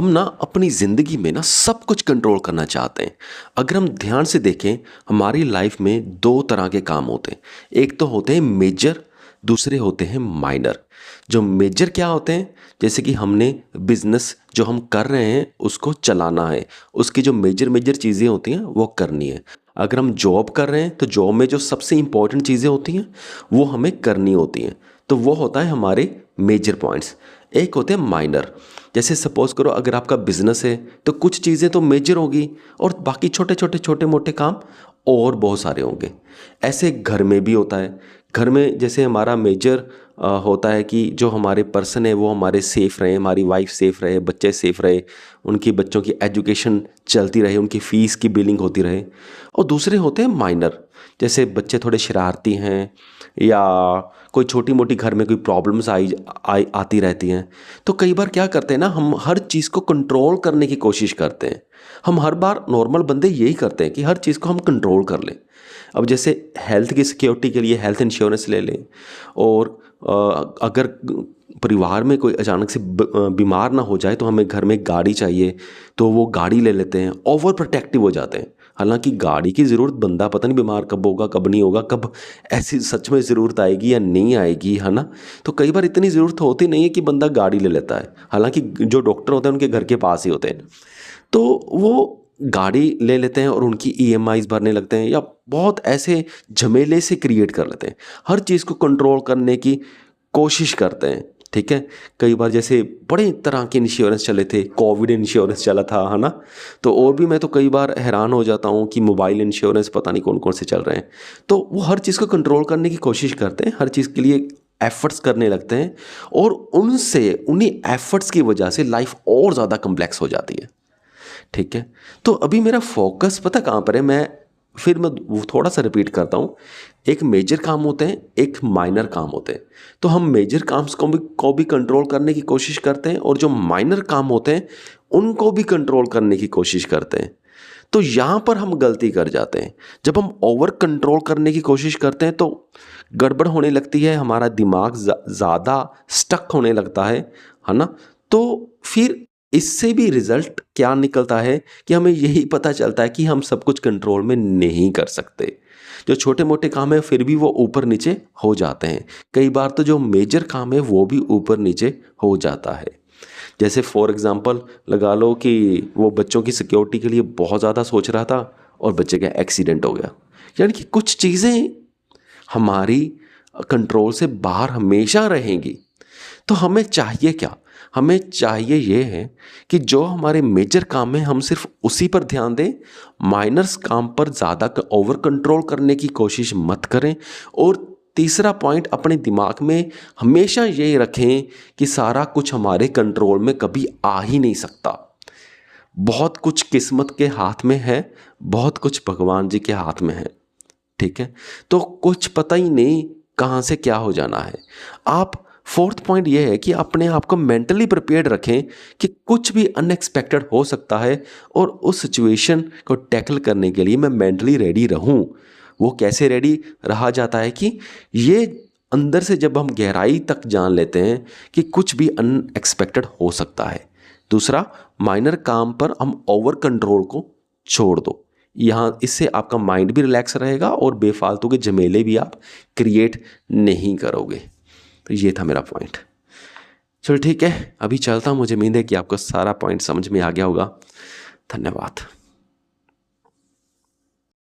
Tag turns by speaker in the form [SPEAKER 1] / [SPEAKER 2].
[SPEAKER 1] हम ना अपनी ज़िंदगी में ना सब कुछ कंट्रोल करना चाहते हैं। अगर हम ध्यान से देखें, हमारी लाइफ में 2 तरह के काम होते हैं। एक तो होते हैं मेजर, दूसरे होते हैं माइनर। जो मेजर क्या होते हैं? जैसे कि हमने बिज़नेस जो हम कर रहे हैं उसको चलाना है, उसकी जो मेजर चीज़ें होती हैं वो करनी है। अगर हम जॉब कर रहे हैं तो जॉब में जो सबसे इम्पोर्टेंट चीज़ें होती हैं वो हमें करनी होती हैं। तो वो होता है हमारे मेजर पॉइंट्स। एक होते हैं माइनर। जैसे सपोज़ करो, अगर आपका बिज़नेस है तो कुछ चीज़ें तो मेजर होगी और बाकी छोटे मोटे काम और बहुत सारे होंगे। ऐसे घर में भी होता है। घर में जैसे हमारा मेजर होता है कि जो हमारे पर्सन है वो हमारे सेफ़ रहें, हमारी वाइफ सेफ़ रहे, बच्चे सेफ़ रहे, उनकी बच्चों की एजुकेशन चलती रहे, उनकी फ़ीस की बिलिंग होती रहे। और दूसरे होते हैं माइनर। जैसे बच्चे थोड़े शरारती हैं या कोई छोटी मोटी घर में कोई प्रॉब्लम्स आती रहती हैं। तो कई बार क्या करते हैं ना, हम हर चीज़ को कंट्रोल करने की कोशिश करते हैं। हम हर बार नॉर्मल बंदे यही करते हैं कि हर चीज़ को हम कंट्रोल कर लें। अब जैसे हेल्थ की सिक्योरिटी के लिए हेल्थ इंश्योरेंस ले लें, और अगर परिवार में कोई अचानक से बीमार ना हो जाए तो हमें घर में गाड़ी चाहिए, तो वो गाड़ी ले लेते हैं, ओवर प्रोटेक्टिव हो जाते हैं। हालांकि गाड़ी की ज़रूरत, बंदा पता नहीं बीमार कब होगा कब नहीं होगा, कब ऐसी सच में ज़रूरत आएगी या नहीं आएगी, है ना। तो कई बार इतनी ज़रूरत होती नहीं है कि बंदा गाड़ी ले लेता है, हालांकि जो डॉक्टर होते हैं उनके घर के पास ही होते हैं। तो वो गाड़ी ले लेते हैं और उनकी ईएमआईज़ भरने लगते हैं या बहुत ऐसे झमेले से क्रिएट कर लेते हैं। हर चीज़ को कंट्रोल करने की कोशिश करते हैं, ठीक है। कई बार जैसे बड़े तरह के इंश्योरेंस चले थे, कोविड इंश्योरेंस चला था, है ना। तो और भी मैं तो कई बार हैरान हो जाता हूँ कि मोबाइल इंश्योरेंस पता नहीं कौन कौन से चल रहे हैं। तो वो हर चीज़ को कंट्रोल करने की कोशिश करते हैं, हर चीज़ के लिए एफर्ट्स करने लगते हैं, और उन्हीं एफर्ट्स की वजह से लाइफ और ज़्यादा कम्प्लेक्स हो जाती है, ठीक है। तो अभी मेरा फोकस पता कहाँ पर है, मैं वो थोड़ा सा रिपीट करता हूँ। एक मेजर काम होते हैं, एक माइनर काम होते हैं। तो हम मेजर काम्स को भी कंट्रोल करने की कोशिश करते हैं, और जो माइनर काम होते हैं उनको भी कंट्रोल करने की कोशिश करते हैं। तो यहाँ पर हम गलती कर जाते हैं। जब हम ओवर कंट्रोल करने की कोशिश करते हैं तो गड़बड़ होने लगती है, हमारा दिमाग ज़्यादा स्टक होने लगता है ना। तो फिर इससे भी रिजल्ट क्या निकलता है कि हमें यही पता चलता है कि हम सब कुछ कंट्रोल में नहीं कर सकते। जो छोटे मोटे काम है फिर भी वो ऊपर नीचे हो जाते हैं। कई बार तो जो मेजर काम है वो भी ऊपर नीचे हो जाता है। जैसे फॉर एग्जांपल लगा लो कि वो बच्चों की सिक्योरिटी के लिए बहुत ज़्यादा सोच रहा था और बच्चे का एक्सीडेंट हो गया। यानी कि कुछ चीज़ें हमारी कंट्रोल से बाहर हमेशा रहेंगी। तो हमें चाहिए क्या? हमें चाहिए ये है कि जो हमारे मेजर काम है हम सिर्फ उसी पर ध्यान दें, माइनर्स काम पर ज़्यादा ओवर कंट्रोल करने की कोशिश मत करें। और तीसरा पॉइंट अपने दिमाग में हमेशा ये रखें कि सारा कुछ हमारे कंट्रोल में कभी आ ही नहीं सकता। बहुत कुछ किस्मत के हाथ में है, बहुत कुछ भगवान जी के हाथ में है, ठीक है। तो कुछ पता ही नहीं कहाँ से क्या हो जाना है। आप फोर्थ पॉइंट ये है कि अपने आप को मेंटली प्रिपेयर्ड रखें कि कुछ भी अनएक्सपेक्टेड हो सकता है, और उस सिचुएशन को टैकल करने के लिए मैं मेंटली रेडी रहूं। वो कैसे रेडी रहा जाता है कि ये अंदर से जब हम गहराई तक जान लेते हैं कि कुछ भी अनएक्सपेक्टेड हो सकता है। दूसरा, माइनर काम पर हम ओवर कंट्रोल को छोड़ दो। यहाँ इससे आपका माइंड भी रिलैक्स रहेगा और बेफालतू के झमेले भी आप क्रिएट नहीं करोगे। तो ये था मेरा पॉइंट। चलो ठीक है, अभी चलता हूँ। मुझे उम्मीद है कि आपको सारा पॉइंट समझ में आ गया होगा। धन्यवाद।